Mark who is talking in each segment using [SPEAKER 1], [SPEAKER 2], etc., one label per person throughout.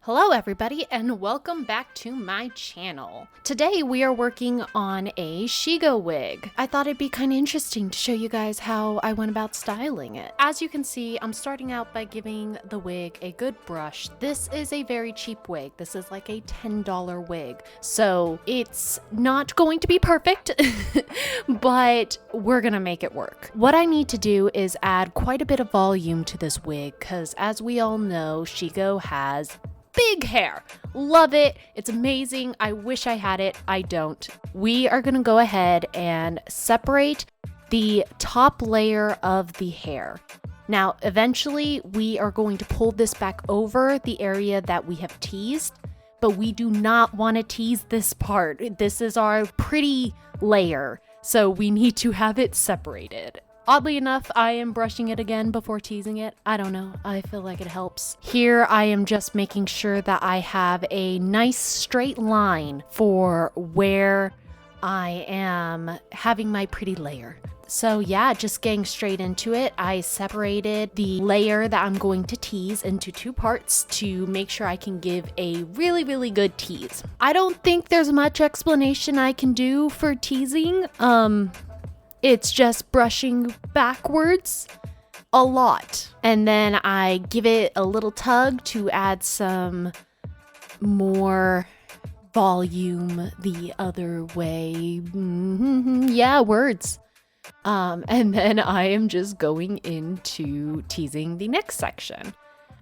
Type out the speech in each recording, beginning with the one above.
[SPEAKER 1] Hello everybody and welcome back to my channel. Today we are working on a Shego wig. I thought it'd be kind of interesting to show you guys how I went about styling it. As you can see, I'm starting out by giving the wig a good brush. This is a very cheap wig. This is like a $10 wig. So it's not going to be perfect, but we're gonna make it work. What I need to do is add quite a bit of volume to this wig because as we all know, Shego has big hair. Love it. It's amazing. I wish I had it. I don't. We are going to go ahead and separate the top layer of the hair. Now, eventually, we are going to pull this back over the area that we have teased, but we do not want to tease this part. This is our pretty layer, so we need to have it separated. Oddly enough, I am brushing it again before teasing it. I don't know. I feel like it helps. Here, I am just making sure that I have a nice straight line for where I am having my pretty layer. So yeah, just getting straight into it, I separated the layer that I'm going to tease into two parts to make sure I can give a really good tease. I don't think there's much explanation I can do for teasing. It's just brushing backwards a lot. And then I give it a little tug to add some more volume the other way. Yeah, words. And then I am just going into teasing the next section.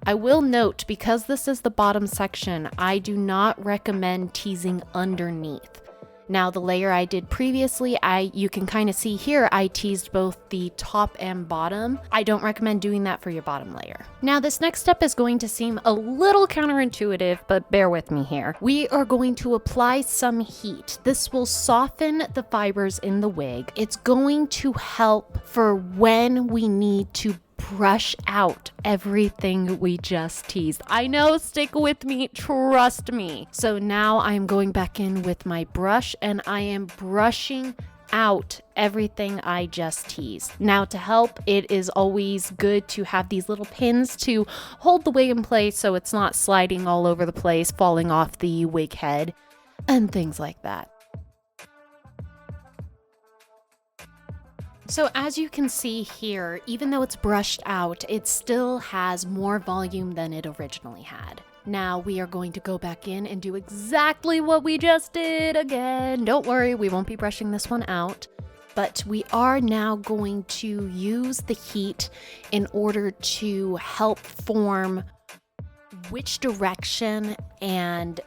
[SPEAKER 1] I will note, because this is the bottom section, I do not recommend teasing underneath. Now, the layer I did previously, you can kind of see here, I teased both the top and bottom. I don't recommend doing that for your bottom layer. Now, this next step is going to seem a little counterintuitive, but bear with me here. We are going to apply some heat. This will soften the fibers in the wig. It's going to help for when we need to brush out everything we just teased. I know, stick with me, trust me. So now I'm going back in with my brush and I am brushing out everything I just teased. Now, to help, it is always good to have these little pins to hold the wig in place so it's not sliding all over the place, falling off the wig head, and things like that. So as you can see here, even though it's brushed out, it still has more volume than it originally had. Now we are going to go back in and do exactly what we just did again. Don't worry, we won't be brushing this one out, but we are now going to use the heat in order to help form which direction and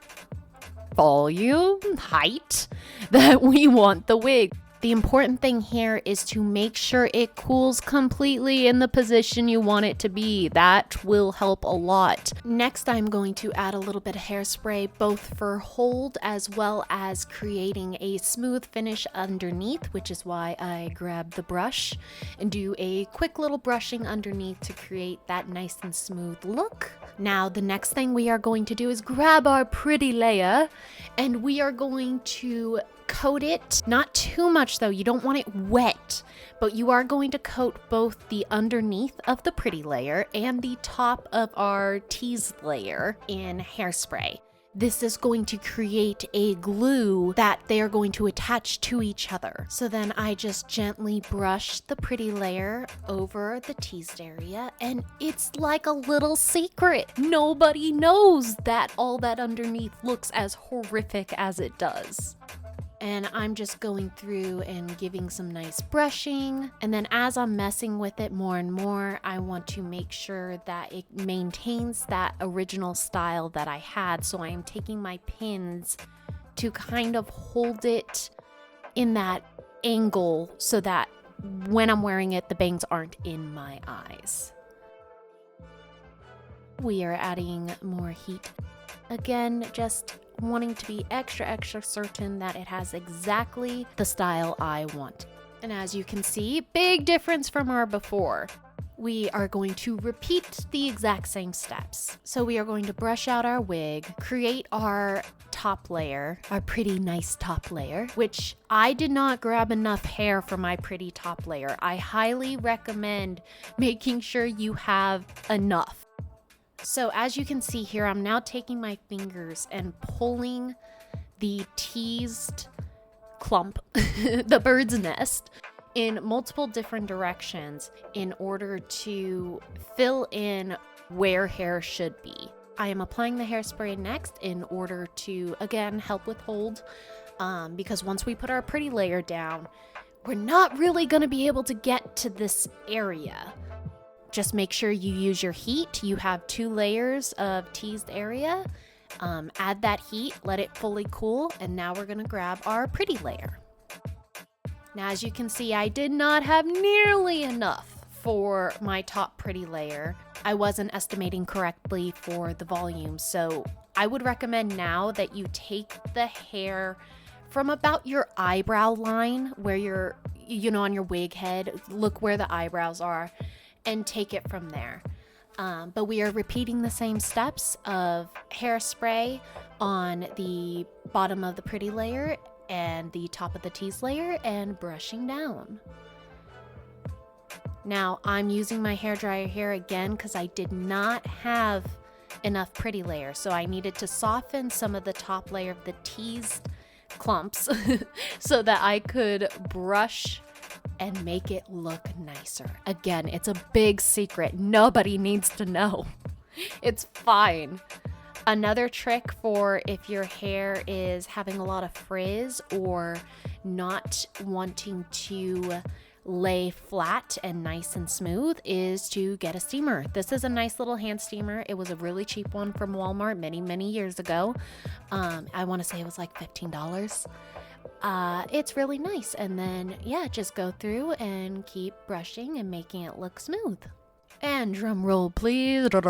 [SPEAKER 1] volume, height that we want the wig. The important thing here is to make sure it cools completely in the position you want it to be. That will help a lot. Next, I'm going to add a little bit of hairspray, both for hold as well as creating a smooth finish underneath, which is why I grab the brush and do a quick little brushing underneath to create that nice and smooth look. Now, the next thing we are going to do is grab our pretty layer and we are going to coat it, not too much though, you don't want it wet, but you are going to coat both the underneath of the pretty layer and the top of our tease layer in hairspray. This is going to create a glue that they are going to attach to each other. So then I just gently brush the pretty layer over the teased area and it's like a little secret. Nobody knows that all that underneath looks as horrific as it does. And I'm just going through and giving some nice brushing. And then as I'm messing with it more and more, I want to make sure that it maintains that original style that I had. So I am taking my pins to kind of hold it in that angle so that when I'm wearing it, the bangs aren't in my eyes. We are adding more heat. Again, just wanting to be extra certain that it has exactly the style I want. And as you can see, big difference from our before. We are going to repeat the exact same steps. So we are going to brush out our wig, create our top layer, our pretty nice top layer, which I did not grab enough hair for my pretty top layer. I highly recommend making sure you have enough. So as you can see here, I'm now taking my fingers and pulling the teased clump, the bird's nest, in multiple different directions in order to fill in where hair should be. I am applying the hairspray next in order to, again, help with hold, because once we put our pretty layer down, we're not really going to be able to get to this area. Just make sure you use your heat. You have 2 layers of teased area. Add that heat, let it fully cool, and now we're gonna grab our pretty layer. Now, as you can see, I did not have nearly enough for my top pretty layer. I wasn't estimating correctly for the volume, so I would recommend now that you take the hair from about your eyebrow line, where you're, on your wig head, look where the eyebrows are, and take it from there. But we are repeating the same steps of hairspray on the bottom of the pretty layer and the top of the tease layer and brushing down. Now I'm using my hairdryer here again because I did not have enough pretty layer, so I needed to soften some of the top layer of the teased clumps so that I could brush and make it look nicer. Again, it's a big secret. Nobody needs to know. It's fine. Another trick for if your hair is having a lot of frizz or not wanting to lay flat and nice and smooth is to get a steamer. This is a nice little hand steamer. It was a really cheap one from Walmart many years ago. I want to say it was like $15. It's really nice, and then just go through and keep brushing and making it look smooth. And drum roll, please. Ta-da!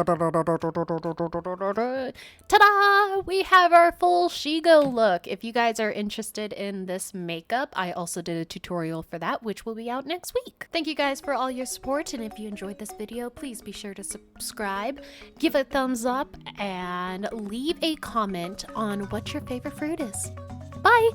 [SPEAKER 1] We have our full Shego look. If you guys are interested in this makeup, I also did a tutorial for that, which will be out next week. Thank you guys for all your support, and if you enjoyed this video, please be sure to subscribe, give a thumbs up, and leave a comment on what your favorite fruit is. Bye!